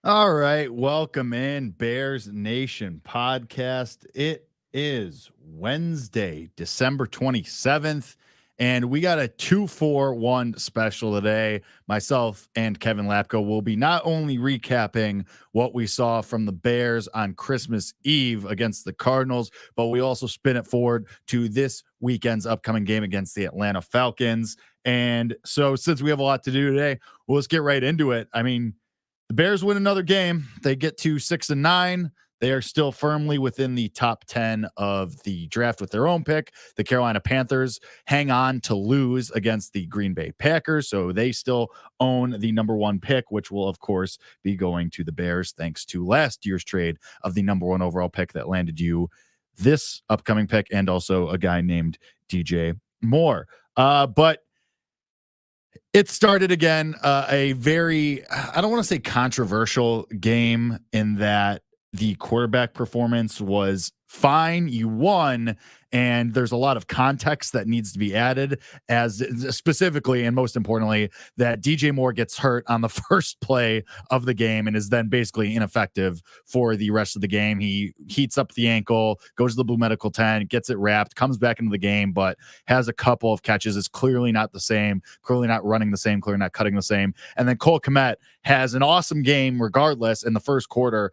All right, welcome in Bears Nation podcast. It is Wednesday, December 27th, and we got a 2-4-1 special today. Myself and Kevin Lapko will be not only recapping what we saw from the Bears on Christmas Eve against the Cardinals, but we also spin it forward to this weekend's upcoming game against the Atlanta Falcons. And so since we have a lot to do today, well, let's get right into it. I mean, the Bears win another game. They get to 6-9. They are still firmly within the top 10 of the draft with their own pick. The Carolina Panthers hang on to lose against the Green Bay Packers, so they still own the number one pick, which will, of course, be going to the Bears thanks to last year's trade of the number one overall pick that landed you this upcoming pick and also a guy named DJ Moore. But it started again, a very, I don't want to say controversial game in that the quarterback performance was fine. You won, and there's a lot of context that needs to be added, as specifically and most importantly, that DJ Moore gets hurt on the first play of the game and is then basically ineffective for the rest of the game. He heats up the ankle, goes to the Blue Medical tent, gets it wrapped, comes back into the game, but has a couple of catches. Is clearly not the same, clearly not running the same, clearly not cutting the same. And then Cole Kmet has an awesome game regardless in the first quarter.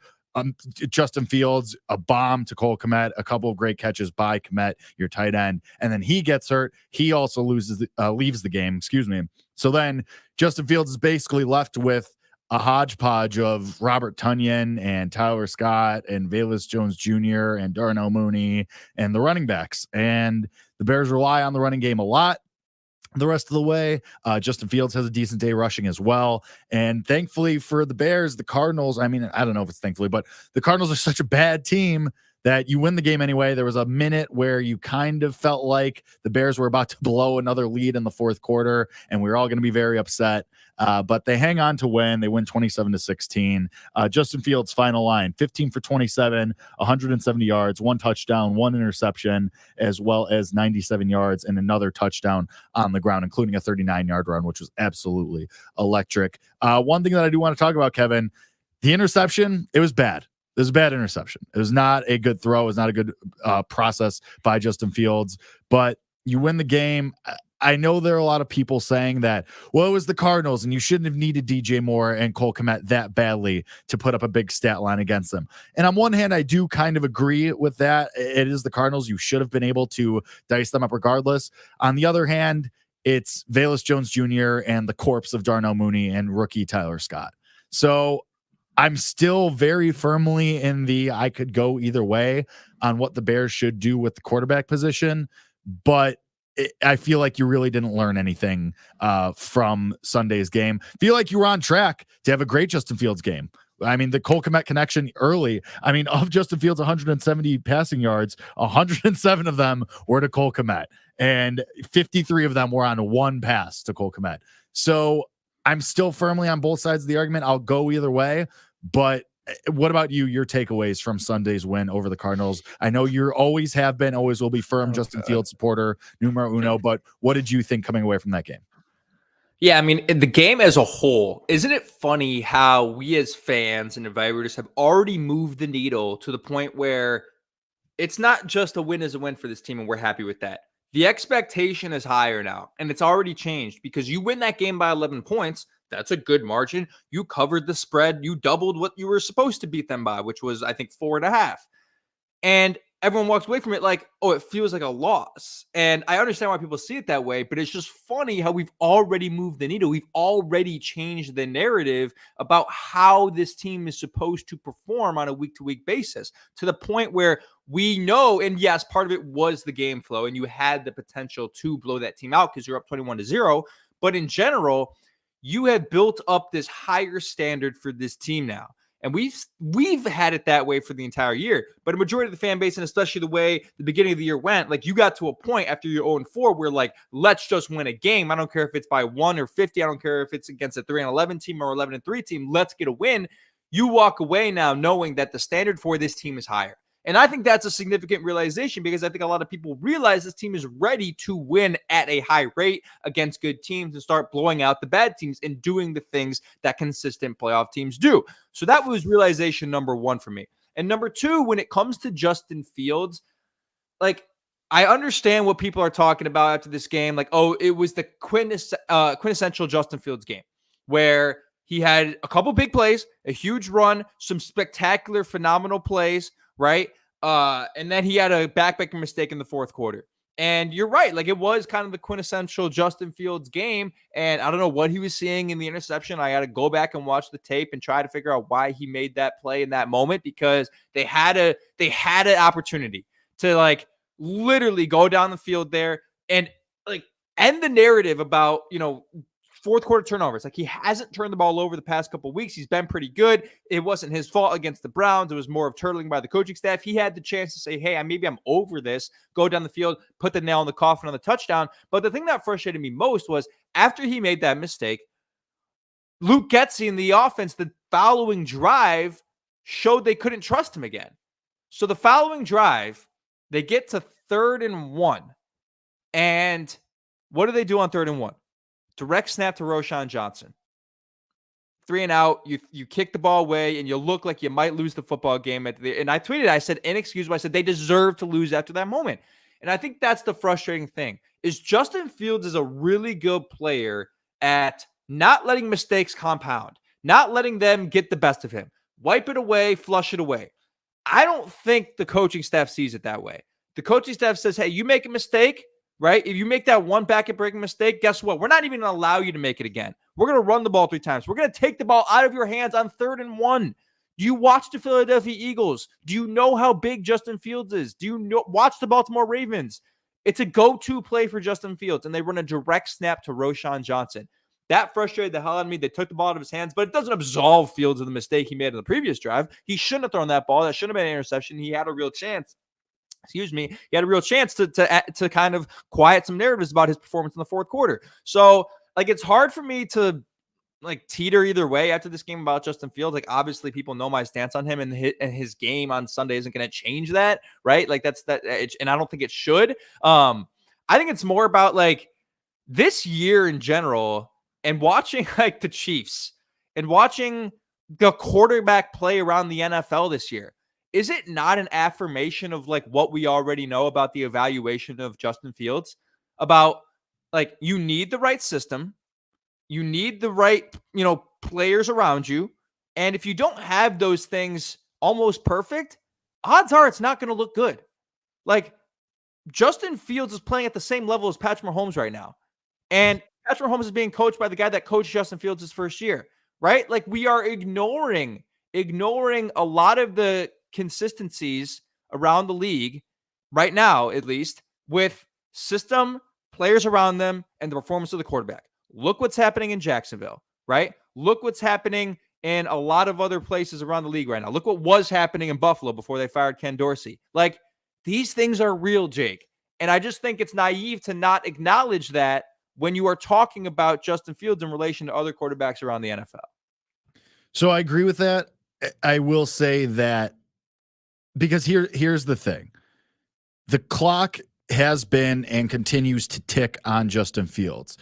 Justin Fields, a bomb to Cole Kmet, a couple of great catches by Kmet, your tight end, and then he gets hurt. He also leaves the game. Excuse me. So then Justin Fields is basically left with a hodgepodge of Robert Tonyan and Tyler Scott and Velus Jones Jr. and Darnell Mooney and the running backs. And the Bears rely on the running game a lot the rest of the way. Justin Fields has a decent day rushing as well. And thankfully for the Bears, the Cardinals, I mean, I don't know if it's thankfully, but the Cardinals are such a bad team that you win the game anyway. There was a minute where you kind of felt like the Bears were about to blow another lead in the fourth quarter, and we were all going to be very upset. But they hang on to win. They win 27-16. Justin Fields' final line, 15 for 27, 170 yards, one touchdown, one interception, as well as 97 yards and another touchdown on the ground, including a 39-yard run, which was absolutely electric. One thing that I do want to talk about, Kevin, the interception, it was bad. It was a bad interception. It was not a good throw. It was not a good process by Justin Fields, but you win the game. I know there are a lot of people saying that, well, it was the Cardinals and you shouldn't have needed DJ Moore and Cole Kmet that badly to put up a big stat line against them. And on one hand, I do kind of agree with that. It is the Cardinals. You should have been able to dice them up regardless. On the other hand, it's Velus Jones Jr. and the corpse of Darnell Mooney and rookie Tyler Scott. So I'm still very firmly in the I could go either way on what the Bears should do with the quarterback position, but I feel like you really didn't learn anything from Sunday's game. Feel like you were on track to have a great Justin Fields game. I mean, the Cole Kmet connection early, I mean, of Justin Fields' 170 passing yards, 107 of them were to Cole Kmet, and 53 of them were on one pass to Cole Kmet. So I'm still firmly on both sides of the argument. I'll go either way. But what about you, your takeaways from Sunday's win over the Cardinals? I know you always have been, always will be firm Justin Fields supporter, numero uno, but what did you think coming away from that game? Yeah, I mean, in the game as a whole, isn't it funny how we as fans and evaluators have already moved the needle to the point where it's not just a win as a win for this team and we're happy with that. The expectation is higher now, and it's already changed because you win that game by 11 points. That's a good margin. You covered the spread. You doubled what you were supposed to beat them by, which was, I think, 4.5. And everyone walks away from it like, oh, it feels like a loss. And I understand why people see it that way, but it's just funny how we've already moved the needle. We've already changed the narrative about how this team is supposed to perform on a week-to-week basis, to the point where we know, and yes, part of it was the game flow, and you had the potential to blow that team out because you're up 21-0. But in general, you have built up this higher standard for this team now. And we've had it that way for the entire year. But a majority of the fan base, and especially the way the beginning of the year went, like you got to a point after you're 0-4 where like, let's just win a game. I don't care if it's by 1 or 50. I don't care if it's against a 3-11 team or 11-3 team. Let's get a win. You walk away now knowing that the standard for this team is higher. And I think that's a significant realization because I think a lot of people realize this team is ready to win at a high rate against good teams and start blowing out the bad teams and doing the things that consistent playoff teams do. So that was realization number one for me. And number two, when it comes to Justin Fields, like, I understand what people are talking about after this game. Like, oh, it was the quintessential Justin Fields game where he had a couple big plays, a huge run, some spectacular, phenomenal plays, right? And then he had a backbreaking mistake in the fourth quarter. And you're right. Like, it was kind of the quintessential Justin Fields game. And I don't know what he was seeing in the interception. I got to go back and watch the tape and try to figure out why he made that play in that moment, because they had an opportunity to, like, literally go down the field there and, like, end the narrative about, fourth quarter turnovers. Like, he hasn't turned the ball over the past couple of weeks. He's been pretty good. It wasn't his fault against the Browns. It was more of turtling by the coaching staff. He had the chance to say, hey, maybe I'm over this, go down the field, put the nail in the coffin on the touchdown. But the thing that frustrated me most was after he made that mistake, Luke Getsy in the offense, the following drive, showed they couldn't trust him again. So the following drive, they get to 3rd and 1. And what do they do on 3rd and 1? Direct snap to Roschon Johnson. 3 and out. You kick the ball away, and you look like you might lose the football game. And I tweeted, I said, inexcusable. I said, they deserve to lose after that moment. And I think that's the frustrating thing, is Justin Fields is a really good player at not letting mistakes compound, not letting them get the best of him. Wipe it away, flush it away. I don't think the coaching staff sees it that way. The coaching staff says, hey, you make a mistake, right? If you make that one back-breaking mistake, guess what? We're not even going to allow you to make it again. We're going to run the ball 3 times. We're going to take the ball out of your hands on 3rd and 1. Do you watch the Philadelphia Eagles? Do you know how big Justin Fields is? Do you watch the Baltimore Ravens? It's a go-to play for Justin Fields, and they run a direct snap to Roschon Johnson. That frustrated the hell out of me. They took the ball out of his hands, but it doesn't absolve Fields of the mistake he made in the previous drive. He shouldn't have thrown that ball. That shouldn't have been an interception. He had a real chance. He had a real chance to kind of quiet some narratives about his performance in the fourth quarter. So, like, it's hard for me to, like, teeter either way after this game about Justin Fields. Like, obviously people know my stance on him, and his game on Sunday isn't going to change that, right? Like, and I don't think it should. I think it's more about, like, this year in general, and watching, like, the Chiefs and watching the quarterback play around the NFL this year. Is it not an affirmation of, like, what we already know about the evaluation of Justin Fields? About, like, you need the right system. You need the right, players around you. And if you don't have those things almost perfect, odds are it's not going to look good. Like, Justin Fields is playing at the same level as Patrick Mahomes right now. And Patrick Mahomes is being coached by the guy that coached Justin Fields his first year, right? Like, we are ignoring a lot of the consistencies around the league right now, at least, with system, players around them, and the performance of the quarterback. Look what's happening in Jacksonville, right? Look what's happening in a lot of other places around the league right now. Look what was happening in Buffalo before they fired Ken Dorsey. Like, these things are real, Jake. And I just think it's naive to not acknowledge that when you are talking about Justin Fields in relation to other quarterbacks around the NFL. So I agree with that. I will say that because here's the thing. The clock has been and continues to tick on Justin Fields.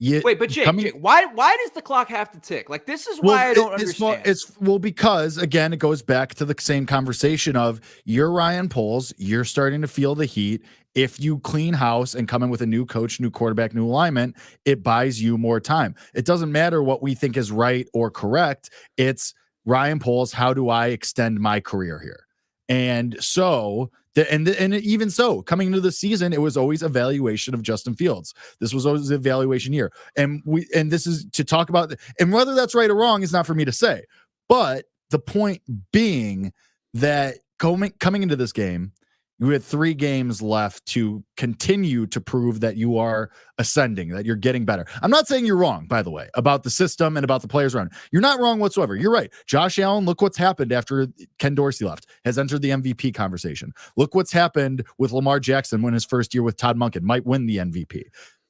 Wait, but Jake, why does the clock have to tick? Like, this is why I don't understand. Because, again, it goes back to the same conversation of you're Ryan Poles, you're starting to feel the heat. If you clean house and come in with a new coach, new quarterback, new alignment, it buys you more time. It doesn't matter what we think is right or correct. It's Ryan Poles, how do I extend my career here? And so, and even so, coming into the season, it was always evaluation of Justin Fields. This was always an evaluation year. And this is to talk about, and whether that's right or wrong is not for me to say. But the point being that coming into this game, you had 3 games left to continue to prove that you are ascending, that you're getting better. I'm not saying you're wrong, by the way, about the system and about the players around. You're not wrong whatsoever. You're right. Josh Allen, look what's happened after Ken Dorsey left, has entered the MVP conversation. Look what's happened with Lamar Jackson when his first year with Todd Monken might win the MVP.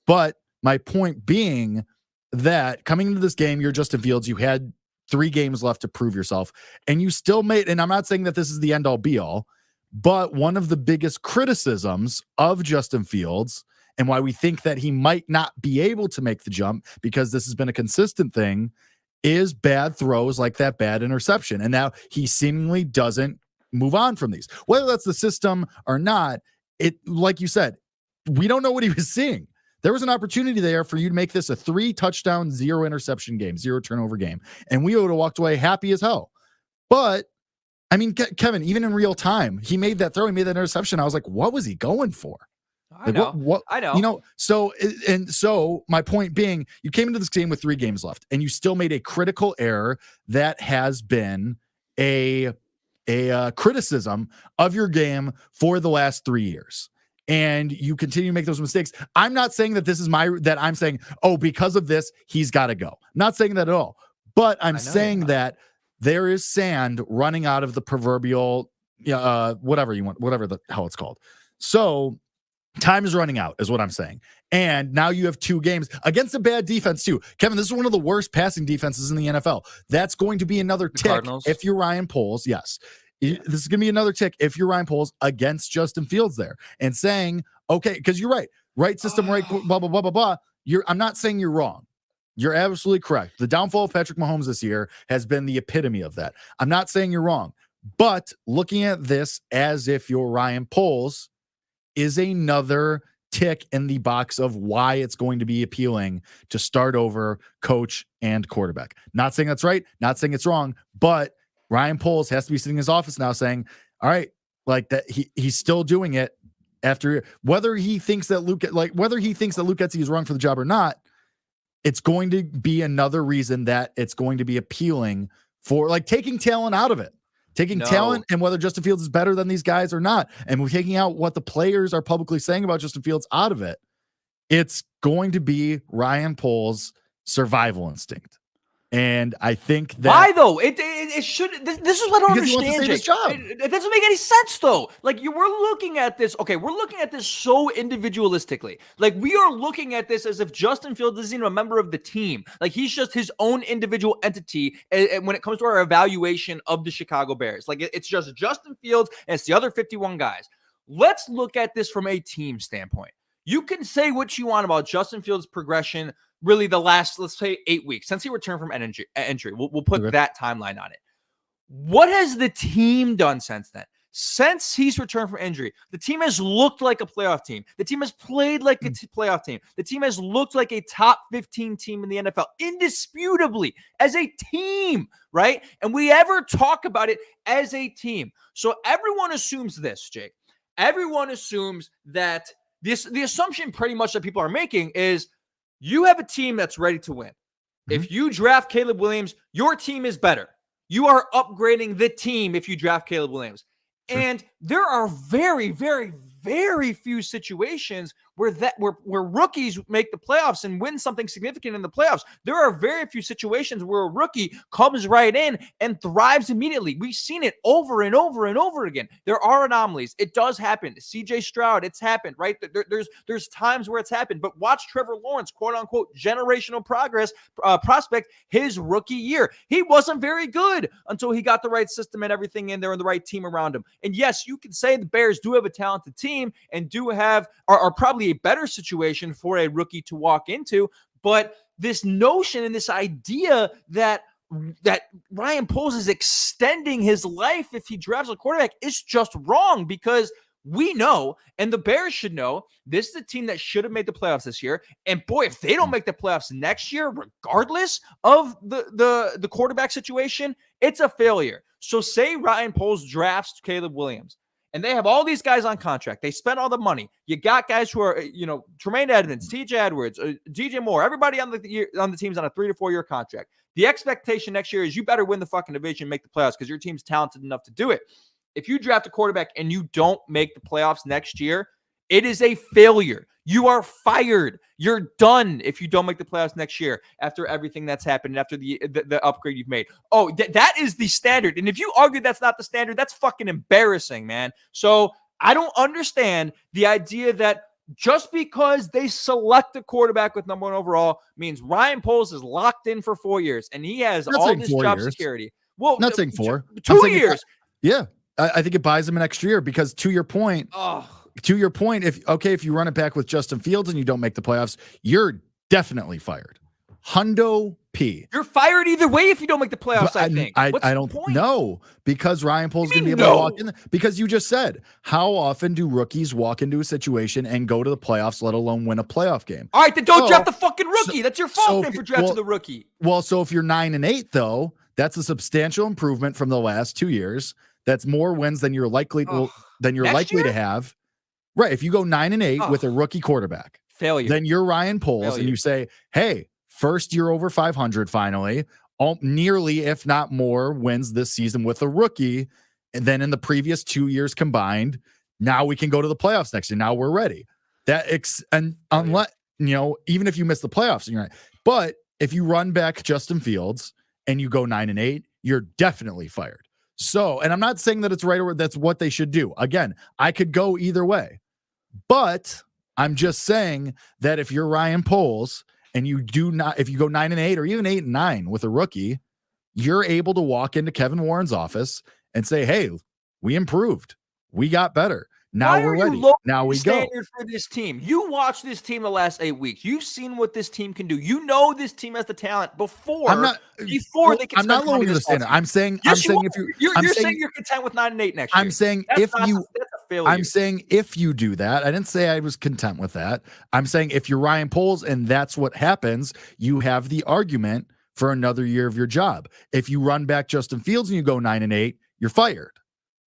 But my point being that coming into this game, you're Justin Fields. You had 3 games left to prove yourself, and you still made, and I'm not saying that this is the end all be all, But one of the biggest criticisms of Justin Fields and why we think that he might not be able to make the jump, because this has been a consistent thing, is bad throws like that bad interception. And now he seemingly doesn't move on from these. Whether that's the system or not, it, like you said, we don't know what he was seeing. There was an opportunity there for you to make this a 3-touchdown, 0 interception game, 0 turnover game. And we would have walked away happy as hell. But I mean, Kevin, even in real time, he made that throw, he made that interception. I was like, what was he going for? I know. What, I know. You know, so my point being, you came into this game with 3 games left and you still made a critical error that has been a criticism of your game for the last 3 years. And you continue to make those mistakes. I'm not saying that I'm saying, oh, because of this, he's got to go. Not saying that at all. But I'm saying that there is sand running out of the proverbial, whatever you want, whatever the hell it's called. So time is running out is what I'm saying. And now you have 2 games against a bad defense too. Kevin, this is one of the worst passing defenses in the NFL. That's going to be another tick Cardinals. If you're Ryan Poles. Yes. This is going to be another tick if you're Ryan Poles against Justin Fields there and saying, okay, because you're right system, right, blah, blah, blah, blah, blah. I'm not saying you're wrong. You're absolutely correct. The downfall of Patrick Mahomes this year has been the epitome of that. I'm not saying you're wrong, but looking at this as if you're Ryan Poles is another tick in the box of why it's going to be appealing to start over coach and quarterback. Not saying that's right, not saying it's wrong, but Ryan Poles has to be sitting in his office now saying, all right, like that he's still doing it after whether he thinks that Luke Getsy is wrong for the job or not. It's going to be another reason that it's going to be appealing for like taking talent out of it, talent and whether Justin Fields is better than these guys or not. And we're taking out what the players are publicly saying about Justin Fields out of it. It's going to be Ryan Poles' survival instinct. And I think that why though? It should. This is what I don't understand. It doesn't make any sense though. Like we're looking at this. Okay, we're looking at this so individualistically. Like we are looking at this as if Justin Fields isn't even a member of the team. Like he's just his own individual entity. And when it comes to our evaluation of the Chicago Bears, like it's just Justin Fields and it's the other 51 guys. Let's look at this from a team standpoint. You can say what you want about Justin Fields' progression. Really the last, let's say 8 weeks since he returned from injury. We'll put that timeline on it. What has the team done since then? Since he's returned from injury, the team has looked like a playoff team. The team has played like a playoff team. The team has looked like a top 15 team in the NFL, indisputably, as a team, right? And we ever talk about it as a team. So everyone assumes this, Jake. Everyone assumes that the assumption pretty much that people are making is you have a team that's ready to win. Mm-hmm. If you draft Caleb Williams, your team is better. You are upgrading the team if you draft Caleb Williams. Sure. And there are very, very, very few situations where rookies make the playoffs and win something significant in the playoffs. There are very few situations where a rookie comes right in and thrives immediately. We've seen it over and over and over again. There are anomalies. It does happen. CJ Stroud, it's happened, right? There's times where it's happened, but watch Trevor Lawrence, quote unquote, generational prospect, his rookie year. He wasn't very good until he got the right system and everything in there and the right team around him. And yes, you can say the Bears do have a talented team and are probably a better situation for a rookie to walk into. But this notion and this idea that Ryan Poles is extending his life if he drafts a quarterback is just wrong, because we know, and the Bears should know, this is a team that should have made the playoffs this year. And boy, if they don't make the playoffs next year, regardless of the quarterback situation, it's a failure. So say Ryan Poles drafts Caleb Williams, and they have all these guys on contract. They spent all the money. You got guys who are, Tremaine Edmonds, TJ Edwards, DJ Moore, everybody on the team's on a 3 to 4 year contract. The expectation next year is you better win the fucking division, make the playoffs, because your team's talented enough to do it. If you draft a quarterback and you don't make the playoffs next year, it is a failure. You are fired. You're done if you don't make the playoffs next year after everything that's happened, after the upgrade you've made. Oh, that is the standard. And if you argue that's not the standard, that's fucking embarrassing, man. So I don't understand the idea that just because they select a quarterback with number 1 overall means Ryan Poles is locked in for 4 years and he has all this job security. Well, not saying 4. 2 years. Yeah. I think it buys him an extra year because to your point, if you run it back with Justin Fields and you don't make the playoffs, you're definitely fired. Hundo P. You're fired either way if you don't make the playoffs, I think. I don't know because Ryan Poles going to be able to walk in. Because you just said, how often do rookies walk into a situation and go to the playoffs, let alone win a playoff game? All right, then don't draft the fucking rookie. That's your fault then for drafting the rookie. Well, so if you're 9-8, though, that's a substantial improvement from the last 2 years. That's more wins than you're likely to have. Right. If you go 9-8 with a rookie quarterback, failure. Then you're Ryan Poles and you say, hey, first year over 500 finally, nearly, if not more, wins this season with a rookie. And then in the previous 2 years combined, now we can go to the playoffs next year. Now we're ready. Unless, even if you miss the playoffs, you're right. But if you run back Justin Fields and you go 9-8, you're definitely fired. So, and I'm not saying that it's right or that's what they should do. Again, I could go either way, but I'm just saying that if you're Ryan Poles and if you go 9-8 or even 8-9 with a rookie, you're able to walk into Kevin Warren's office and say, hey, we improved. We got better. Now we're ready. Now we go. For this team. You watch this team the last 8 weeks. You've seen what this team can do. You know this team has the talent before they can. I'm not lowering the standard. I'm saying you're saying you're content with 9-8 next year. I'm saying if you do that, I didn't say I was content with that. I'm saying if you're Ryan Poles and that's what happens, you have the argument for another year of your job. If you run back Justin Fields and you go 9-8, you're fired.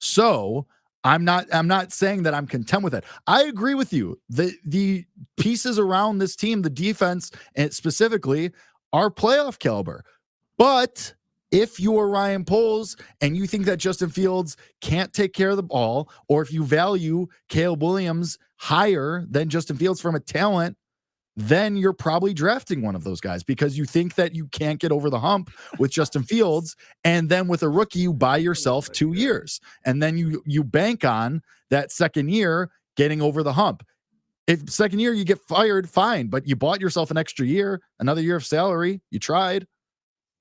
So I'm not saying that I'm content with it. I agree with you. The pieces around this team, the defense and specifically, are playoff caliber. But if you are Ryan Poles and you think that Justin Fields can't take care of the ball, or if you value Caleb Williams higher than Justin Fields from a talent, then you're probably drafting one of those guys because you think that you can't get over the hump with Justin Fields. And then with a rookie, you buy yourself 2 years and then you bank on that second year getting over the hump. If second year you get fired, fine, but you bought yourself an extra year, another year of salary. You tried.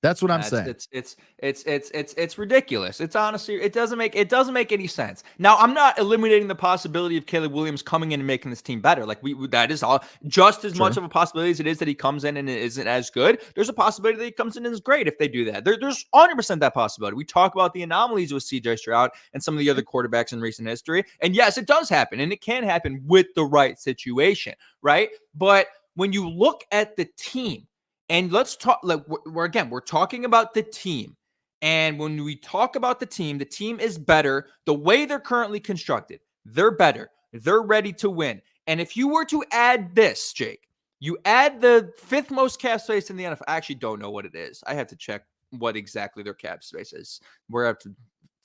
That's what I'm saying. It's ridiculous. It's honestly, it doesn't make any sense. Now, I'm not eliminating the possibility of Caleb Williams coming in and making this team better. Like that is all just as much of a possibility as it is that he comes in and isn't as good. There's a possibility that he comes in and is great if they do that. There's 100% that possibility. We talk about the anomalies with CJ Stroud and some of the other quarterbacks in recent history. And yes, it does happen, and it can happen with the right situation, right? But when you look at the team, and let's talk, we're talking about the team. And when we talk about the team is better. The way they're currently constructed, they're better. They're ready to win. And if you were to add this, Jake, you add the fifth most cap space in the NFL. I actually don't know what it is. I have to check what exactly their cap space is. We're going to have to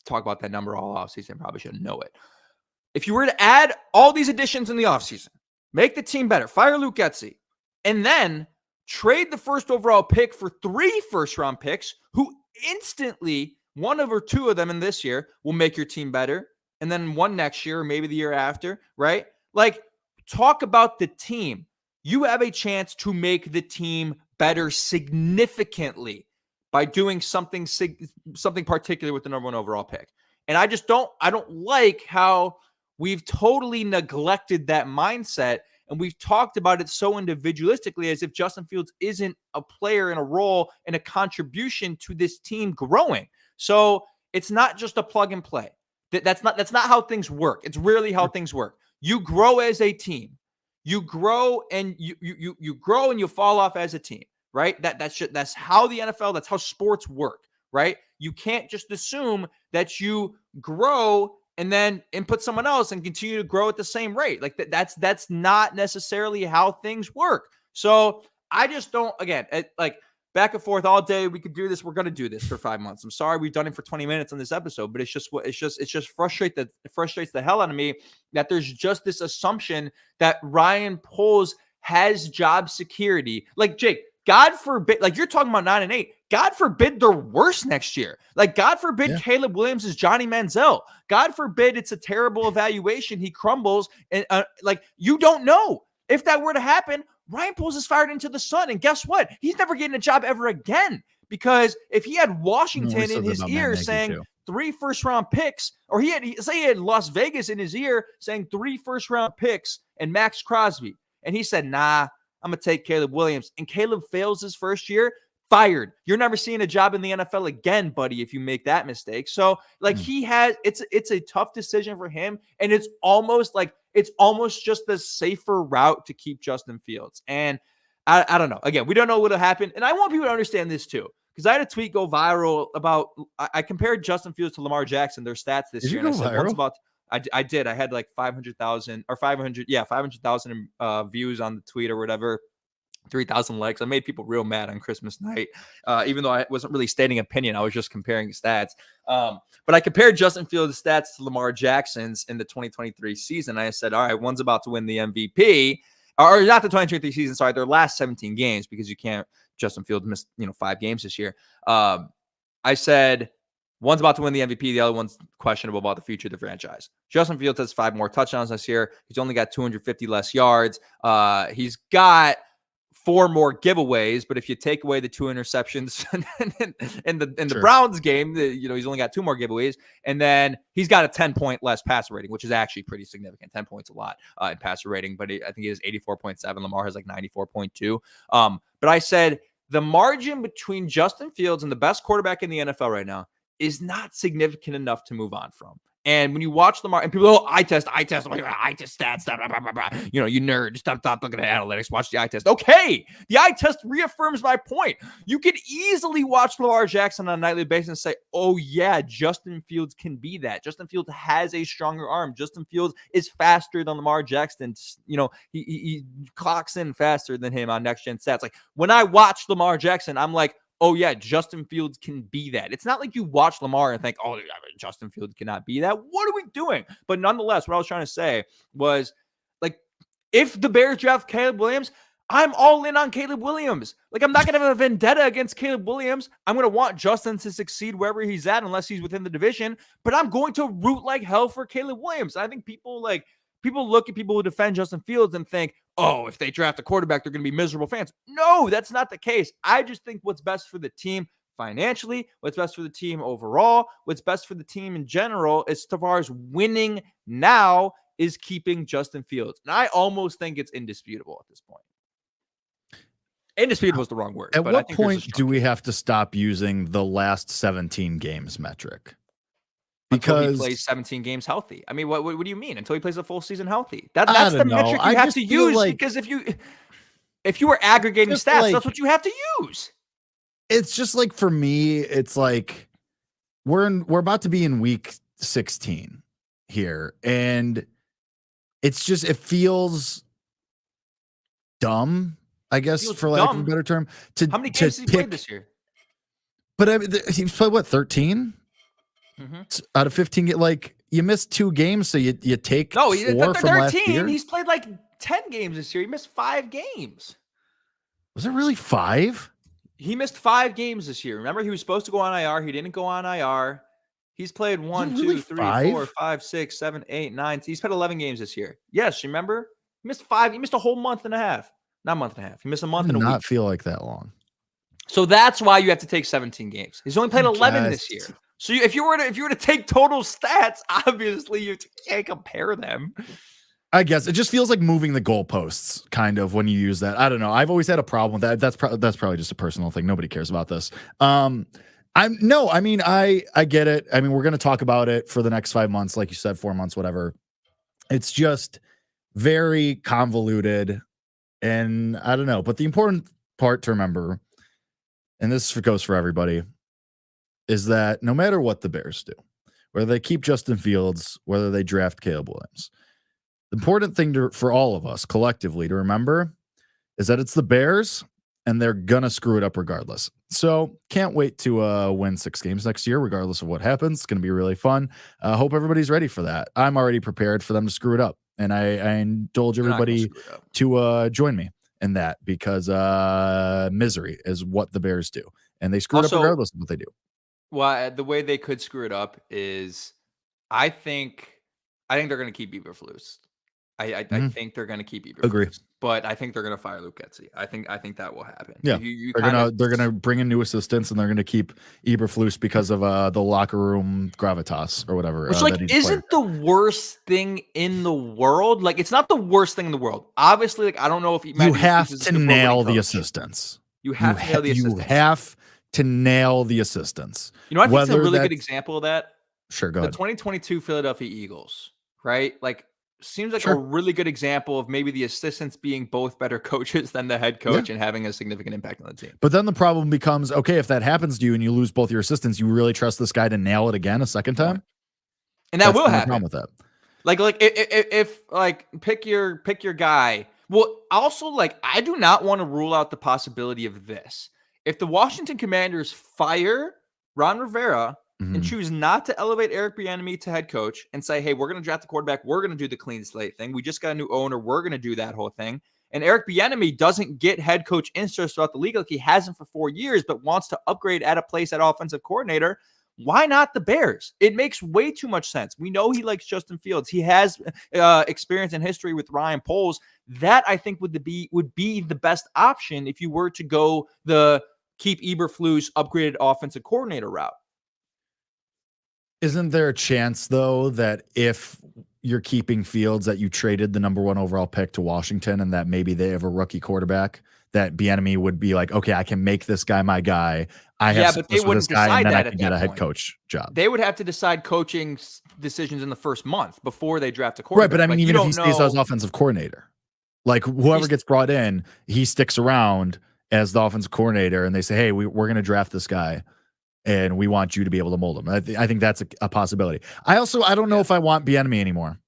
talk about that number all offseason. Probably should know it. If you were to add all these additions in the offseason, make the team better, fire Luke Getsy, and then trade the first overall pick for 3 first-round picks who instantly, one or two of them in this year, will make your team better, and then one next year or maybe the year after, right? Like, talk about the team. You have a chance to make the team better significantly by doing something particular with the number 1 overall pick. And I don't like how we've totally neglected that mindset. And we've talked about it so individualistically as if Justin Fields isn't a player in a role and a contribution to this team growing. So it's not just a plug and play. That's not how things work. It's rarely how things work. You grow as a team. You grow and you grow and you fall off as a team, right? That's how the NFL, that's how sports work, right? You can't just assume that you grow and then input someone else and continue to grow at the same rate. Like that's not necessarily how things work. So I just don't, again, like back and forth all day. We could do this. We're going to do this for 5 months. I'm sorry we've done it for 20 minutes on this episode, but it's just frustrates the hell out of me that there's just this assumption that Ryan Poles has job security. Like, Jake, God forbid, like you're talking about 9-8. God forbid they're worse next year. Like, God forbid Caleb Williams is Johnny Manziel. God forbid it's a terrible evaluation. He crumbles. And like, you don't know. If that were to happen, Ryan Poles is fired into the sun. And guess what? He's never getting a job ever again. Because if he had Washington in his ear saying, 3 first-round picks, or he had Las Vegas in his ear saying 3 first-round picks and Max Crosby. And he said, nah, I'm going to take Caleb Williams. And Caleb fails his first year, fired. You're never seeing a job in the NFL again, buddy, if you make that mistake. So, like, it's a tough decision for him. And it's almost just the safer route to keep Justin Fields. And I don't know. Again, we don't know what'll happen. And I want people to understand this too. Because I had a tweet go viral about I compared Justin Fields to Lamar Jackson, their stats this year. Did you go viral? I did. I had like 500,000 or 500,000 views on the tweet or whatever, 3,000 likes. I made people real mad on Christmas night, even though I wasn't really stating opinion. I was just comparing stats. But I compared Justin Fields' stats to Lamar Jackson's in the 2023 season. I said, all right, one's about to win the MVP. Or not the 2023 season, sorry, their last 17 games, because you can't. Justin Fields missed 5 games this year. I said one's about to win the MVP, the other one's questionable about the future of the franchise. Justin Fields has 5 more touchdowns this year. He's only got 250 less yards. He's got 4 more giveaways, but if you take away the 2 interceptions in the Browns game, he's only got 2 more giveaways, and then he's got a 10-point less passer rating, which is actually pretty significant. 10 points a lot in passer rating, but I think he has 84.7. Lamar has like 94.2. But I said the margin between Justin Fields and the best quarterback in the NFL right now is not significant enough to move on from. And when you watch Lamar, and people, eye test, eye test stats, blah, blah, blah, blah. You nerd, stop looking at analytics, watch the eye test. Okay, the eye test reaffirms my point. You could easily watch Lamar Jackson on a nightly basis and say, oh yeah, Justin Fields can be that. Justin Fields has a stronger arm. Justin Fields is faster than Lamar Jackson. He clocks in faster than him on next-gen stats. Like, when I watch Lamar Jackson, I'm like, oh, yeah, Justin Fields can be that. It's not like you watch Lamar and think, oh, Justin Fields cannot be that. What are we doing? But nonetheless, what I was trying to say was, like, if the Bears draft Caleb Williams, I'm all in on Caleb Williams. Like, I'm not going to have a vendetta against Caleb Williams. I'm going to want Justin to succeed wherever he's at, unless he's within the division. But I'm going to root like hell for Caleb Williams. I think people look at people who defend Justin Fields and think, oh, if they draft a quarterback, they're going to be miserable fans. No, that's not the case. I just think what's best for the team financially, what's best for the team overall, what's best for the team in general, as far as winning now, is keeping Justin Fields. And I almost think it's indisputable at this point. Indisputable is the wrong word. At what point do we have to stop using the last 17 games metric? Because he plays 17 games healthy. I mean, what do you mean? Until he plays a full season healthy? That's the metric you have to use. Because if you were aggregating stats, that's what you have to use. It's just like, for me, it's like we're about to be in week 16 here, and it's just, it feels dumb, I guess, for lack of a better term. How many games has he played this year? But I mean, he's played what, 13? Out of 15, like, you missed 2 games, so you take 4 from last year. He's played like 10 games this year. He missed 5 games. Was it really 5? He missed 5 games this year. Remember, he was supposed to go on IR. He didn't go on IR. He's played 1, 2, 3, 4, 5, 6, 7, 8, 9. He's played 11 games this year. Yes, remember? He missed 5. He missed a whole month and a half. Not a month and a half. He missed a month and a week. Not feel like that long. So that's why you have to take 17 games. He's only played 11 this year. So if you were to take total stats, obviously you can't compare them. I guess it just feels like moving the goalposts, kind of, when you use that. I don't know. I've always had a problem with that. That's probably just a personal thing. Nobody cares about this. I get it. I mean, we're going to talk about it for the next 5 months, like you said, 4 months, whatever. It's just very convoluted, and I don't know. But the important part to remember, and this goes for everybody, is that no matter what the Bears do, whether they keep Justin Fields, whether they draft Caleb Williams, the important thing for all of us collectively to remember is that it's the Bears, and they're going to screw it up regardless. So can't wait to win 6 games next year, regardless of what happens. It's going to be really fun. Hope everybody's ready for that. I'm already prepared for them to screw it up. And I indulge everybody to join me in that, because misery is what the Bears do. And they screw it up regardless of what they do. Well, the way they could screw it up is, I think they're going to keep Eberflus. I think they're going to keep Agree. Eberflus, but I think they're going to fire Luke Getsy. I think that will happen. Yeah, they're gonna bring in new assistants and they're gonna keep Eberflus because of the locker room gravitas or whatever. Which isn't the worst thing in the world. Like it's not the worst thing in the world. Obviously, like I don't know if you have to nail the assistants. You have to nail the assistants. You have to nail the assistants. You know, I think it's a really good example of that. Sure, go ahead. The 2022 Philadelphia Eagles, right? Like seems like a really good example of maybe the assistants being both better coaches than the head coach and having a significant impact on the team. But then the problem becomes, okay, if that happens to you and you lose both your assistants, you really trust this guy to nail it again a second time? And that will happen. Problem with that. Like if pick your guy. Well, also like I do not want to rule out the possibility of this. If the Washington Commanders fire Ron Rivera and choose not to elevate Eric Bieniemy to head coach and say, hey, we're going to draft the quarterback. We're going to do the clean slate thing. We just got a new owner. We're going to do that whole thing. And Eric Bieniemy doesn't get head coach interest throughout the league like he hasn't for 4 years, but wants to upgrade at a place at offensive coordinator. Why not the Bears? It makes way too much sense. We know he likes Justin Fields. He has experience and history with Ryan Poles. That I think would be the best option if you were to go the keep Eberflus upgraded offensive coordinator route. Isn't there a chance, though, that if you're keeping Fields, that you traded the number 1 overall pick to Washington and that maybe they have a rookie quarterback, that Bieniemy would be like, okay, I can make this guy my guy. But they wouldn't decide that at get a head coach job. They would have to decide coaching decisions in the first month before they draft a quarterback. Right, but I mean, even if he stays as offensive coordinator, like whoever gets brought in, he sticks around as the offensive coordinator and they say, hey, we're going to draft this guy. And we want you to be able to mold them. I think that's a possibility. I don't know if I want Bieniemy anymore.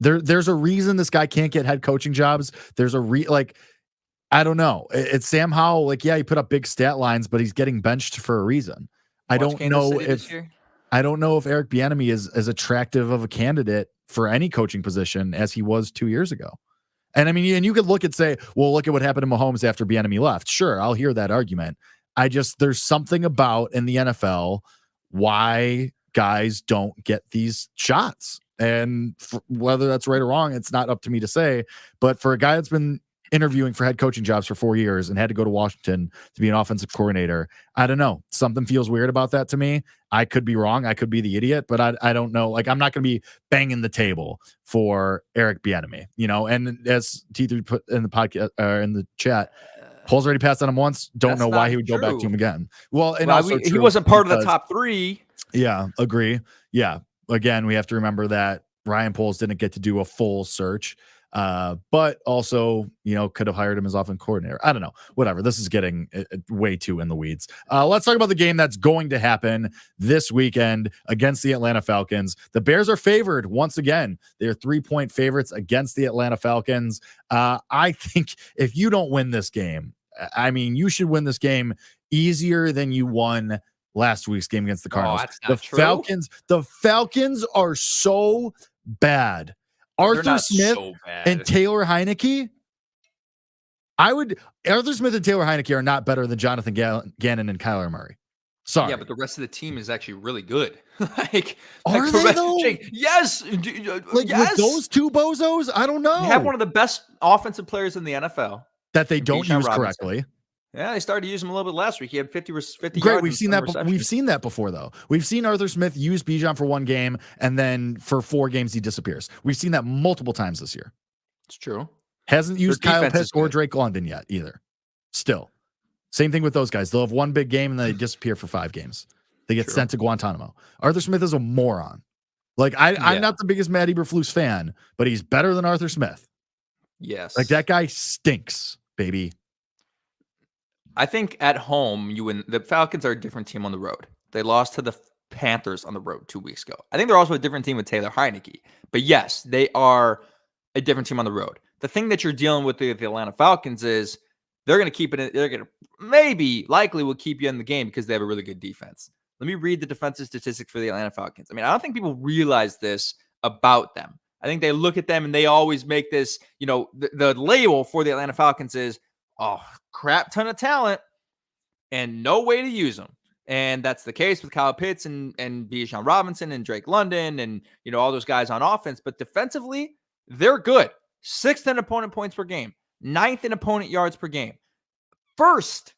There's a reason this guy can't get head coaching jobs. There's I don't know. It's Sam Howell. He put up big stat lines, but he's getting benched for a reason. I don't know if Eric Bieniemy is as attractive of a candidate for any coaching position as he was 2 years ago. And I mean, and you could look at what happened to Mahomes after Bieniemy left. Sure, I'll hear that argument. There's something about in the NFL why guys don't get these shots. And whether that's right or wrong, it's not up to me to say. But for a guy that's been interviewing for head coaching jobs for 4 years and had to go to Washington to be an offensive coordinator, I don't know. Something feels weird about that to me. I could be wrong. I could be the idiot, but I don't know. I'm not going to be banging the table for Eric Bieniemy, and as T3 put in the podcast in the chat, Poles already passed on him once. Don't know why he would go back to him again. Well, and he wasn't part of the top 3. Yeah, agree. Yeah. Again, we have to remember that Ryan Poles didn't get to do a full search. But also, could have hired him as offensive coordinator. I don't know. Whatever. This is getting way too in the weeds. Let's talk about the game that's going to happen this weekend against the Atlanta Falcons. The Bears are favored once again. They're 3-point favorites against the Atlanta Falcons. I think if you don't win this game, you should win this game easier than you won last week's game against the Cardinals. That's not true. The Falcons are so bad. Arthur Smith and Taylor Heineke. Arthur Smith and Taylor Heineke are not better than Jonathan Gannon and Kyler Murray. Sorry. Yeah, but the rest of the team is actually really good. Are they though? Yes. With those two bozos, I don't know. They have one of the best offensive players in the NFL that they don't use correctly. Yeah, they started to use him a little bit last week. He had 50 Great, yards. We've seen that. We've seen that before, though. We've seen Arthur Smith use Bijan for one game, and then for 4 games he disappears. We've seen that multiple times this year. It's true. Hasn't used Kyle Pitts or Drake London yet either. Still, same thing with those guys. They'll have one big game and then they disappear for 5 games. They get sent to Guantanamo. Arthur Smith is a moron. I'm not the biggest Matt Eberflus fan, but he's better than Arthur Smith. Yes, that guy stinks, baby. I think at home, you win. The Falcons are a different team on the road. They lost to the Panthers on the road 2 weeks ago. I think they're also a different team with Taylor Heineke. But yes, they are a different team on the road. The thing that you're dealing with the Atlanta Falcons is they're going to keep it. They're going to likely will keep you in the game because they have a really good defense. Let me read the defensive statistics for the Atlanta Falcons. I don't think people realize this about them. I think they look at them and they always make this, the label for the Atlanta Falcons is, crap ton of talent and no way to use them. And that's the case with Kyle Pitts and Bijan Robinson and Drake London and, all those guys on offense. But defensively, They're good. 6th in opponent points per game, 9th in opponent yards per game, first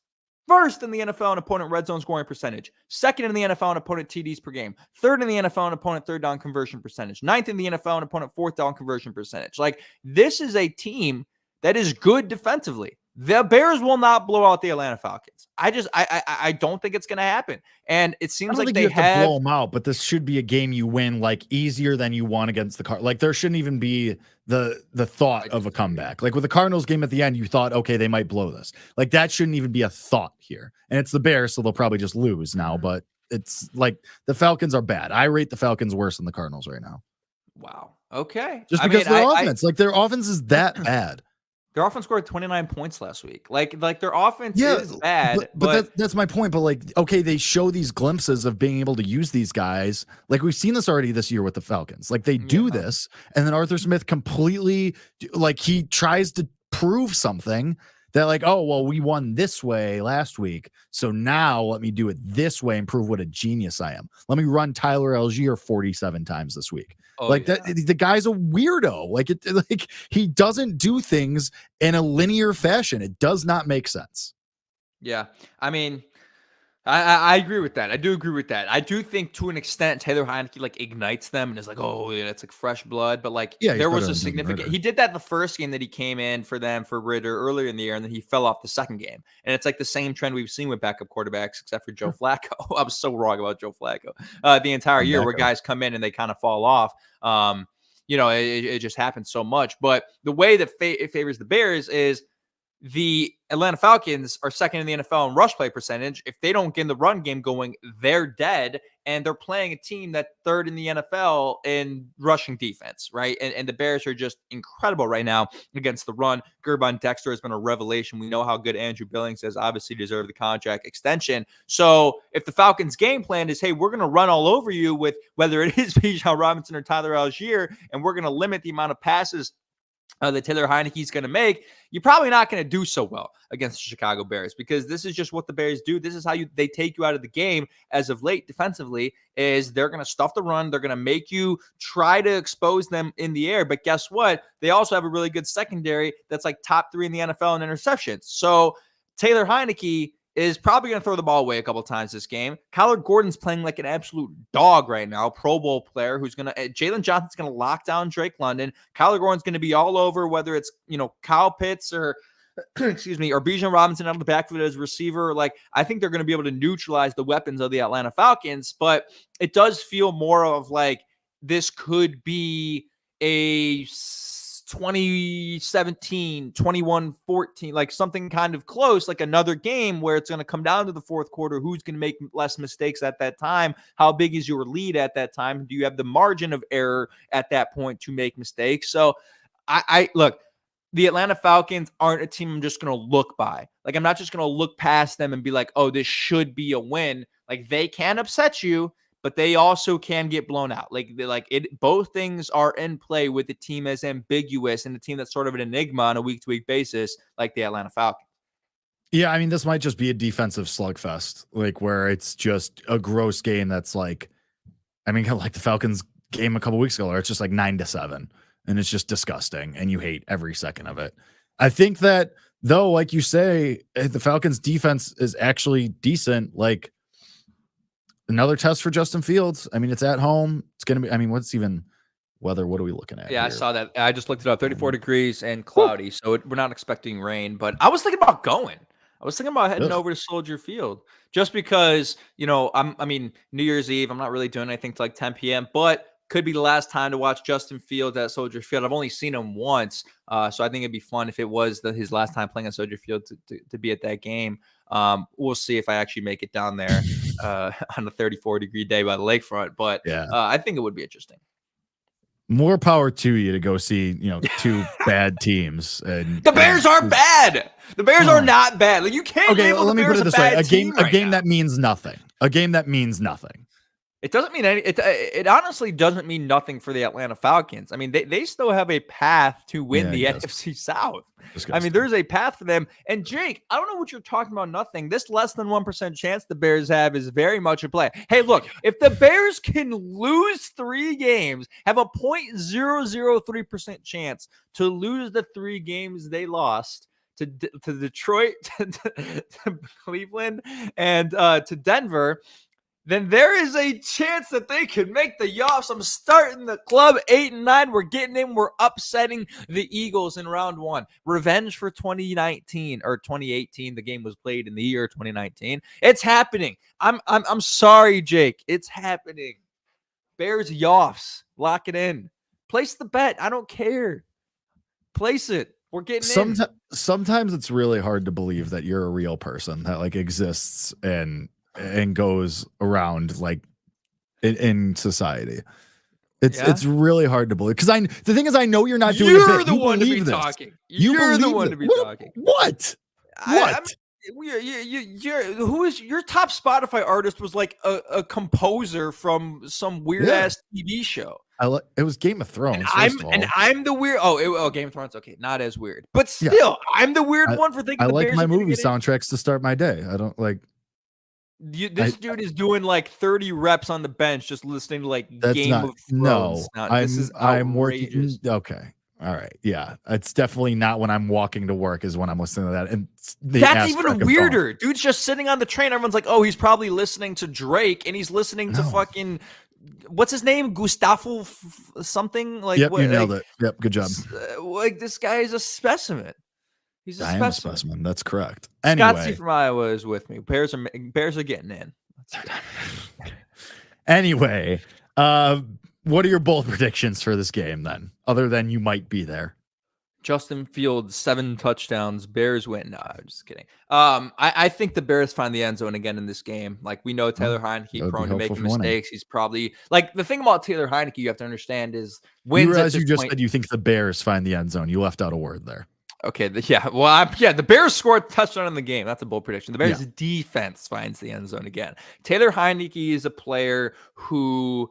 in the NFL in opponent red zone scoring percentage, 2nd in the NFL in opponent TDs per game, 3rd in the NFL in opponent third down conversion percentage, 9th in the NFL in opponent fourth down conversion percentage. Like, this is a team that is good defensively. The Bears will not blow out the Atlanta Falcons. I don't think it's going to happen. And it seems like they have to blow them out, but this should be a game you win like easier than you won against the Cardinals. Like, there shouldn't even be the thought of a comeback. Like with the Cardinals game at the end, you thought, okay, they might blow this. Like, that shouldn't even be a thought here. And it's the Bears, so they'll probably just lose now. But it's like the Falcons are bad. I rate the Falcons worse than the Cardinals right now. Wow. Okay. Just because their offense, like their offense is that bad. Their offense scored 29 points last week. Like their offense is bad. But that's my point. But like, okay, they show these glimpses of being able to use these guys. Like, we've seen this already this year with the Falcons. Like, they do this, and then Arthur Smith completely, like, he tries to prove something that, like, oh, well, we won this way last week, so now let me do it this way and prove what a genius I am. Let me run Tyler Algier 47 times this week. That the guy's a weirdo. Like he doesn't do things in a linear fashion. It does not make sense. Yeah. I mean, I agree with that. I do agree with that. I do think to an extent Taylor Heineke like ignites them and is like, oh, yeah, it's like fresh blood. But like, there was a significant. He did that the first game that he came in for them for Ritter earlier in the year, and then he fell off the second game. And it's like the same trend we've seen with backup quarterbacks, except for Joe Flacco. I was so wrong about Joe Flacco the entire year, where guys come in and they kind of fall off. It just happens so much. But the way that it favors the Bears is the Atlanta Falcons are 2nd in the NFL in rush play percentage. If they don't get the run game going, they're dead. And they're playing a team that's 3rd in the NFL in rushing defense, right? And the Bears are just incredible right now against the run. Gervon Dexter has been a revelation. We know how good Andrew Billings is. Obviously deserved the contract extension. So if the Falcons' game plan is, hey, we're going to run all over you with whether it is Bijan Robinson or Tyler Algier, and we're going to limit the amount of passes that Taylor Heineke is going to make, you're probably not going to do so well against the Chicago Bears, because this is just what the Bears do. This is how they take you out of the game as of late defensively, is they're going to stuff the run. They're going to make you try to expose them in the air. But guess what? They also have a really good secondary that's like top 3 in the NFL in interceptions. So Taylor Heineke is probably going to throw the ball away a couple times this game. Kyler Gordon's playing like an absolute dog right now, Pro Bowl player who's going to – Jalen Johnson's going to lock down Drake London. Kyler Gordon's going to be all over, whether it's, Kyle Pitts or – excuse me, or Bijan Robinson out of the backfield as receiver. Like, I think they're going to be able to neutralize the weapons of the Atlanta Falcons, but it does feel more of like this could be a 2017, 21-14, like something kind of close, like another game where it's going to come down to the fourth quarter. Who's going to make less mistakes at that time? How big is your lead at that time? Do you have the margin of error at that point to make mistakes? So I look, the Atlanta Falcons aren't a team I'm just going to look by. Like, I'm not just going to look past them and be like, oh, this should be a win. Like, they can upset you, but they also can get blown out. Both things are in play with the team as ambiguous and the team that's sort of an enigma on a week-to-week basis, like the Atlanta Falcons. Yeah, I mean, this might just be a defensive slugfest, like where it's just a gross game that's like, I mean, like the Falcons game a couple weeks ago, where it's just like 9-7, and it's just disgusting, and you hate every second of it. I think that, though, like you say, the Falcons defense is actually decent. Like, another test for Justin Fields. I mean, it's at home. It's going to be, I mean, what's even weather? What are we looking at? Yeah, here? I saw that. I just looked it up. 34 degrees and cloudy. So we're not expecting rain, but I was thinking about going. I was thinking about heading over to Soldier Field just because, New Year's Eve, I'm not really doing anything till like 10 p.m., but could be the last time to watch Justin Fields at Soldier Field. I've only seen him once, so I think it'd be fun if it was his last time playing at Soldier Field to be at that game. We'll see if I actually make it down there on a 34-degree day by the lakefront, but yeah. I think it would be interesting. More power to you to go see, two bad teams. And the Bears aren't bad. The Bears are not bad. Like, you can't. Okay, let me put it this way: a game that means nothing. A game that means nothing. It doesn't mean it honestly doesn't mean nothing for the Atlanta Falcons. I mean, they still have a path to win Yeah, I the guess. NFC South. I mean, Disgusting. there's a path for them. And Jake, I don't know what you're talking about. Nothing. This less than 1% chance the Bears have is very much a play. Hey, look, if the Bears can lose 3 games, have a 0.003% chance to lose the 3 games they lost to Detroit, to Cleveland, and to Denver, then there is a chance that they could make the Yoffs. I'm starting the club 8-9. We're getting in. We're upsetting the Eagles in round 1. Revenge for 2019 or 2018. The game was played in the year 2019. It's happening. I'm sorry, Jake. It's happening. Bears Yoffs. Lock it in. Place the bet. I don't care. Place it. We're getting in. Sometimes it's really hard to believe that you're a real person that like exists and goes around like in society. It's really hard to believe because the thing is I know you're not doing You're it. the You one to be believe this. talking. You You're the believe one it. to be What? talking. What? What? Who is your top Spotify artist? Was like a composer from some weird ass TV show. It was Game of Thrones. I'm the weird. Game of Thrones. Okay, not as weird, but still, I'm the weird one for thinking. I the like Bears my are gonna movie get in. soundtracks to start my day. I don't like. This dude is doing like 30 reps on the bench just listening to like Game of Thrones. I'm working. Okay. All right. Yeah. It's definitely not when I'm walking to work is when I'm listening to that. And that's even weirder. Dude's just sitting on the train. Everyone's like, oh, he's probably listening to Drake and he's listening to fucking, what's his name? Gustavo something? Like, yep, you nailed it. Yep. Good job. Like this guy is a specimen. He's a specimen. That's correct. Anyway. Scott C from Iowa is with me. Bears are getting in. Anyway, what are your bold predictions for this game then? Other than you might be there. Justin Fields, 7 touchdowns. Bears win. No, I'm just kidding. I think the Bears find the end zone again in this game. Like we know Taylor Heineke prone to making mistakes. He's probably like the thing about Taylor Heineke you have to understand is wins. You just said you think the Bears find the end zone. You left out a word there. Okay, the Bears scored a touchdown in the game. That's a bold prediction. The Bears defense finds the end zone again. Taylor Heineke is a player who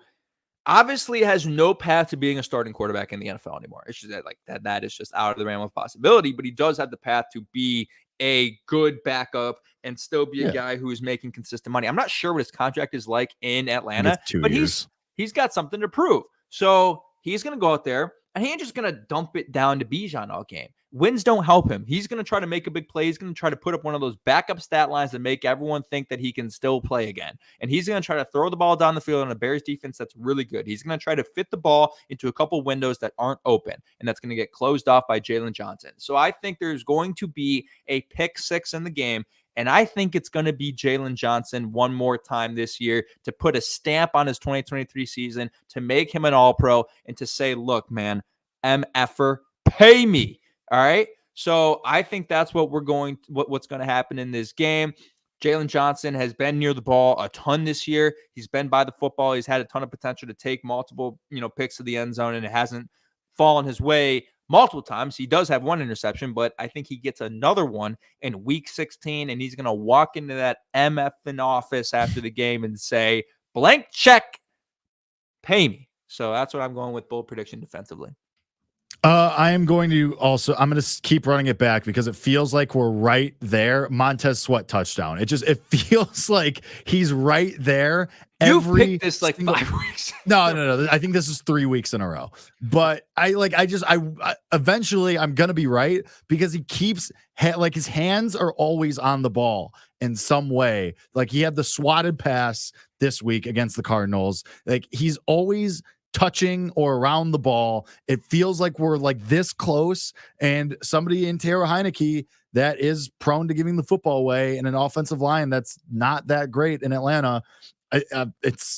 obviously has no path to being a starting quarterback in the NFL anymore. It's just that is just out of the realm of possibility, but he does have the path to be a good backup and still be a guy who is making consistent money. I'm not sure what his contract is like in Atlanta, but he's got something to prove. So he's going to go out there and he ain't just going to dump it down to Bijan all game. Wins don't help him. He's going to try to make a big play. He's going to try to put up one of those backup stat lines that make everyone think that he can still play again. And he's going to try to throw the ball down the field on a Bears defense that's really good. He's going to try to fit the ball into a couple windows that aren't open, and that's going to get closed off by Jalen Johnson. So I think there's going to be a pick 6 in the game, and I think it's going to be Jalen Johnson one more time this year to put a stamp on his 2023 season, to make him an all-pro, and to say, look, man, MFer, pay me. All right. So I think that's what what's going to happen in this game. Jalen Johnson has been near the ball a ton this year. He's been by the football. He's had a ton of potential to take multiple, picks to the end zone, and it hasn't fallen his way multiple times. He does have one interception, but I think he gets another one in week 16, and he's going to walk into that MF in office after the game and say, blank check, pay me. So that's what I'm going with, bold prediction defensively. I'm going to keep running it back because it feels like we're right there. Montez Sweat touchdown. It feels like he's right there. You picked this like 5 weeks. No. I think this is 3 weeks in a row. But I eventually I'm going to be right because he keeps his hands are always on the ball in some way. Like he had the swatted pass this week against the Cardinals. Like he's always touching or around the ball. It feels like we're like this close, and somebody in Taylor Heineke that is prone to giving the football away in an offensive line that's not that great in Atlanta. If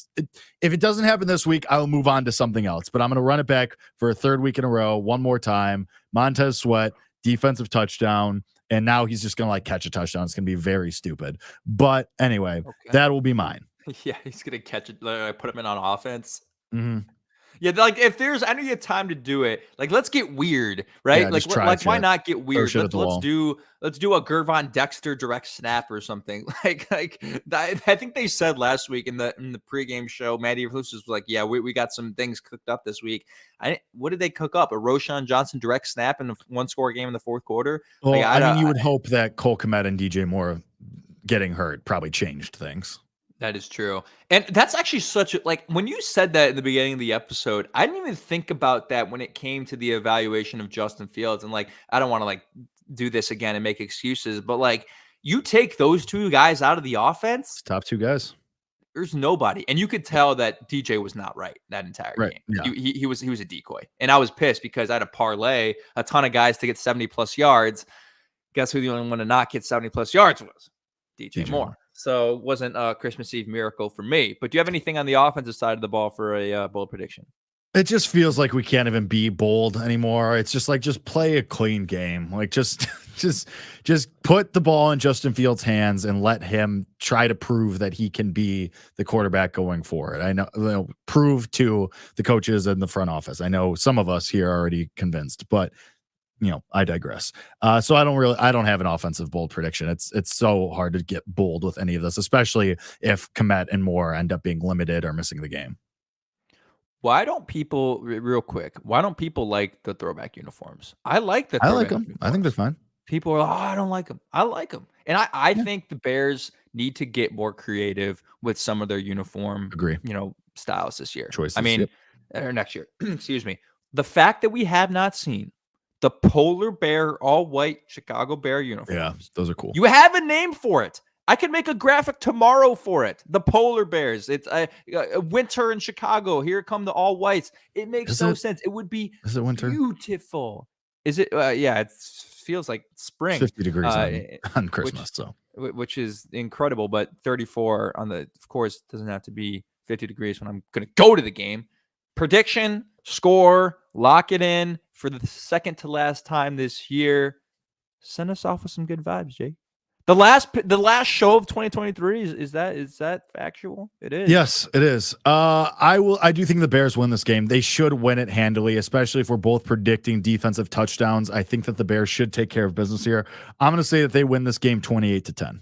it doesn't happen this week, I'll move on to something else, but I'm going to run it back for a 3rd week in a row. One more time. Montez Sweat, defensive touchdown. And now he's just going to catch a touchdown. It's going to be very stupid. But anyway, that will be mine. Yeah. He's going to catch it. Put him in on offense. Mm-hmm. Yeah, like if there's any time to do it, like let's get weird, right? Yeah, Like just try like why shit. not get Throw weird? shit at the wall. Let's do a Gervon Dexter direct snap or something. I think they said last week in the pregame show, Matty Eberflus was like, yeah, we got some things cooked up this week. What did they cook up? A Roshan Johnson direct snap in a one score game in the fourth quarter? Well, Like I mean, you would hope that Cole Kmet and DJ Moore getting hurt probably changed things. That is true. And that's actually such a, like, when you said that in the beginning of the episode, I didn't even think about that when it came to the evaluation of Justin Fields. And like, I don't want to like do this again and make excuses, but like, you take those two guys out of the offense, It's top two guys. there's nobody. And you could tell that DJ was not right that entire Right. game. Yeah. He was a decoy. And I was pissed because I had to parlay a ton of guys to get 70 plus yards. Guess who the only one to not get 70 plus yards was? DJ Moore. So it wasn't a Christmas Eve miracle for me. But do you have anything on the offensive side of the ball for a bold prediction? It just feels like we can't even be bold anymore. It's just like, just play a clean game. Like just put the ball in Justin Fields' hands and let him try to prove that he can be the quarterback going forward. I know, prove to the coaches and the front office. I know some of us here are already convinced, but I digress. So I don't have an offensive bold prediction. It's so hard to get bold with any of this, especially if Kmet and Moore end up being limited or missing the game. Why don't people, real quick, why don't people like the throwback uniforms? I like the I throwback like them. uniforms. I think they're fine. People are like, oh, I don't like them. I like them. And I think the Bears need to get more creative with some of their uniform, Agree. styles this year. Choices. I mean, or next year. Excuse me. The fact that we have not seen the polar bear all white Chicago Bear uniforms. Yeah, those are cool. You have a name for it. I can make a graphic tomorrow for it. The polar bears. It's a winter in Chicago. Here come the all whites. It makes no sense. It would be winter? Beautiful. Is it? Yeah, it feels like spring. 50 degrees on Christmas, which is incredible. But 34 on the, of course, doesn't have to be 50 degrees when I'm going to go to the game. Prediction, score, lock it in for the second to last time this year. Send us off with some good vibes, Jake. The last show of 2023 is that factual? It is. Yes, it is. I do think the Bears win this game. They should win it handily, especially if we're both predicting defensive touchdowns. I think that the Bears should take care of business here. I'm going to say that they win this game 28-10.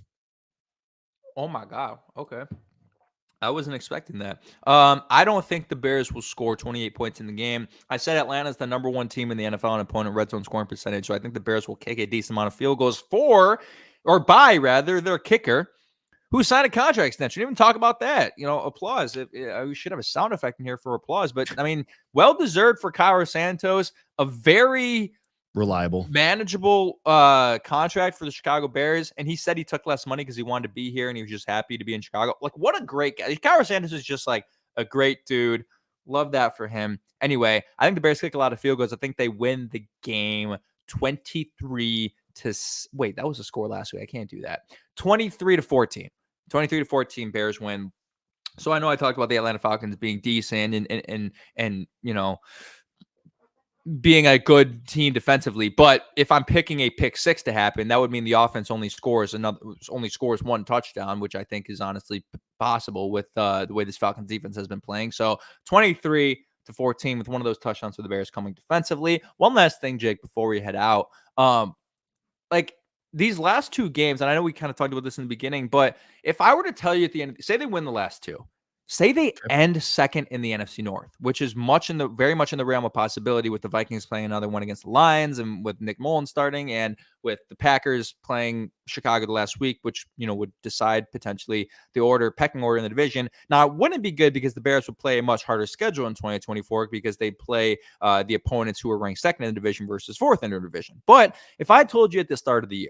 Oh my God. Okay. I wasn't expecting that. I don't think the Bears will score 28 points in the game. I said Atlanta's the number one team in the NFL in opponent red zone scoring percentage, so I think the Bears will kick a decent amount of field goals by their kicker, who signed a contract extension. Even talk about that. Applause. We should have a sound effect in here for applause, but I mean, well deserved for Cairo Santos. A very reliable, manageable contract for the Chicago Bears, and he said he took less money because he wanted to be here and he was just happy to be in Chicago. Like, what a great guy. Cairo Santos is just like a great dude. Love that for him. Anyway, I think the Bears kick a lot of field goals. I think they win the game 23 to wait. That was a score last week. I can't do that. 23-14. 23-14. Bears win. So I know I talked about the Atlanta Falcons being decent and being a good team defensively, but if I'm picking a pick six to happen, that would mean the offense only scores one touchdown, which I think is honestly possible with the way this Falcons defense has been playing. So 23-14 with one of those touchdowns for the Bears coming defensively. One last thing, Jake, before we head out, like these last two games, and I know we kind of talked about this in the beginning, but if I were to tell you at the end, say they win the last two, say they end second in the NFC North, which is very much in the realm of possibility with the Vikings playing another one against the Lions and with Nick Mullen starting and with the Packers playing Chicago the last week, which, would decide potentially the pecking order in the division. Now, it wouldn't be good because the Bears would play a much harder schedule in 2024 because they play the opponents who are ranked second in the division versus fourth in the division. But if I told you at the start of the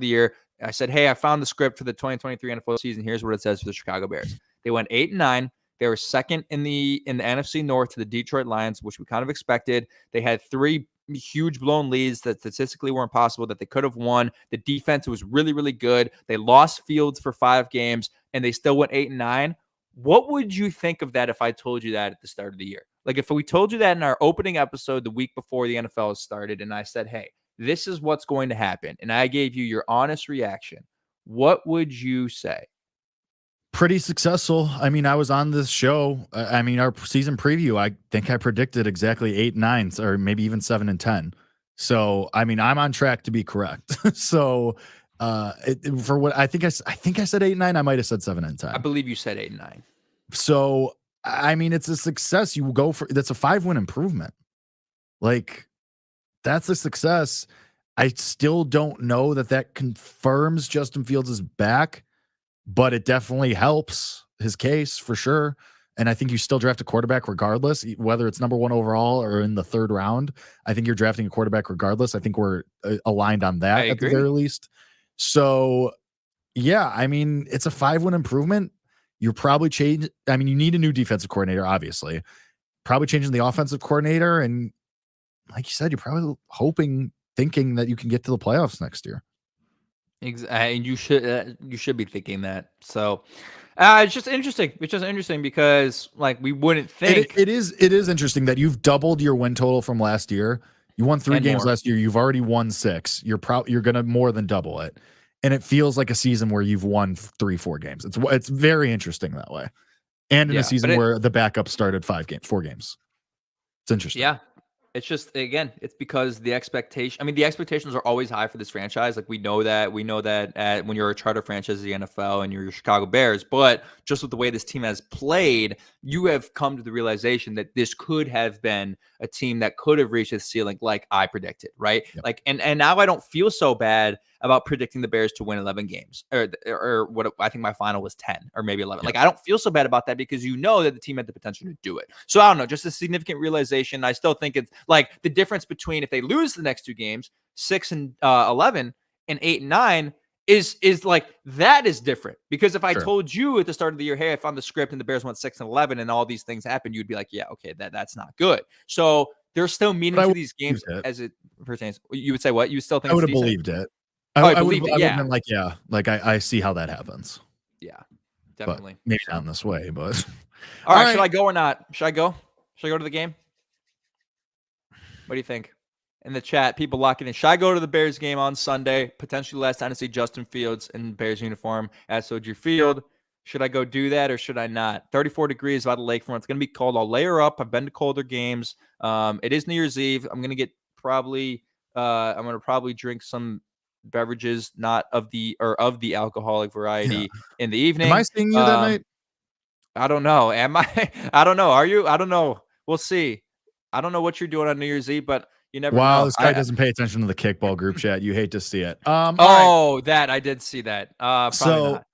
year, I said, hey, I found the script for the 2023 NFL season. Here's what it says for the Chicago Bears. They went 8-9. They were second in the NFC North to the Detroit Lions, which we kind of expected. They had three huge blown leads that statistically were impossible that they could have won. The defense was really, really good. They lost Fields for 5 games, and they still went 8-9. What would you think of that if I told you that at the start of the year? Like if we told you that in our opening episode the week before the NFL started, and I said, hey, this is what's going to happen, and I gave you your honest reaction, what would you say? Pretty successful. I mean, I was on this show. I mean, our season preview, I think I predicted exactly 8-9, or maybe even 7-10. So, I mean, I'm on track to be correct. So, for what I think I said 8-9. I might have said 7-10. I believe you said 8-9. So, I mean, it's a success. You go for that's a 5-win improvement. Like, that's a success. I still don't know that confirms Justin Fields is back, but it definitely helps his case for sure. And I think you still draft a quarterback regardless, whether it's number 1 overall or in the 3rd round. I think you're drafting a quarterback regardless. I think we're aligned on that at the very least. So, yeah, I mean, it's a 5-win improvement. You're probably you need a new defensive coordinator, obviously. Probably changing the offensive coordinator. And like you said, you're probably thinking that you can get to the playoffs next year. And you should be thinking that. So it's just interesting. It's just interesting because like we wouldn't think it is interesting that you've doubled your win total from last year. You won 3 games last year. You've already won 6. You're gonna more than double it. And it feels like a season where you've won 3-4 games. It's very interesting that way. And in a season where the backup started 4 games. It's interesting. Yeah. It's just, again, it's because the expectations are always high for this franchise. Like we know that when you're a charter franchise of the NFL and you're your Chicago Bears, but just with the way this team has played, you have come to the realization that this could have been a team that could have reached its ceiling like I predicted, right? Yep. Like, and now I don't feel so bad about predicting the Bears to win 11 games or what I think my final was 10 or maybe 11. Yep. Like, I don't feel so bad about that because you know that the team had the potential to do it. So I don't know, just a significant realization. I still think it's like the difference between if they lose the next 2 games, 6-11 and 8-9 is like, that is different because if I told you at the start of the year, hey, I found the script and the Bears went 6-11 and all these things happened, you'd be like, yeah, okay, that's not good. So there's still meaning to these games as it pertains. You would say what? You still think I would have believed it. I would have been like, yeah, like I see how that happens. Yeah, definitely. But maybe not in this way, but all right. Should I go or not? Should I go? Should I go to the game? What do you think? In the chat, people locking in. Should I go to the Bears game on Sunday? Potentially last time to see Justin Fields in Bears uniform at Soldier Field. Should I go do that or should I not? 34 degrees by the lakefront. It's going to be cold. I'll layer up. I've been to colder games. It is New Year's Eve. I'm going to get I'm going to probably drink some beverages not of the alcoholic variety in the evening. Am I seeing you that night? I don't know. Am I? I don't know. Are you? I don't know. We'll see. I don't know what you're doing on New Year's Eve, but you never know. Wow, this guy doesn't pay attention to the kickball group chat. You hate to see it. That I did see that. Probably not.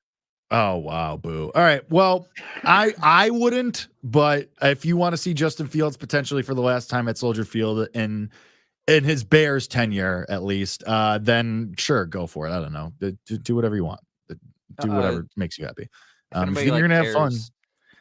Oh wow, boo. All right. Well, I wouldn't, but if you want to see Justin Fields potentially for the last time at Soldier Field in his Bears tenure, at least, then sure, go for it. I don't know. Do whatever you want. Do whatever makes you happy. If you think you're gonna have fun.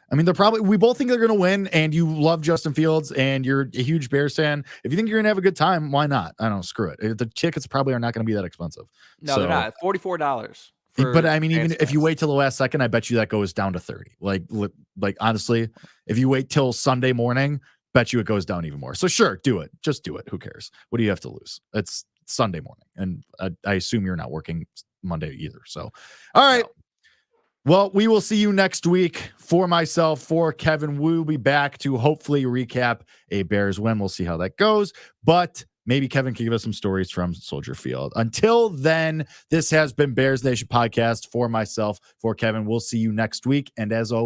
I mean, we both think they're gonna win, and you love Justin Fields, and you're a huge Bears fan. If you think you're gonna have a good time, why not? I don't know. Screw it. The tickets probably are not gonna be that expensive. No, they're not. $44. But I mean, even if you wait till the last second, I bet you that goes down to 30. Like honestly, if you wait till Sunday morning, bet you it goes down even more. So sure, do it. Just do it. Who cares? What do you have to lose? It's Sunday morning, and I assume you're not working Monday either. So, all right. No. Well, we will see you next week. For myself, for Kevin, we'll be back to hopefully recap a Bears win. We'll see how that goes, but maybe Kevin can give us some stories from Soldier Field. Until then, this has been Bears Nation Podcast. For myself, for Kevin, we'll see you next week. And as always,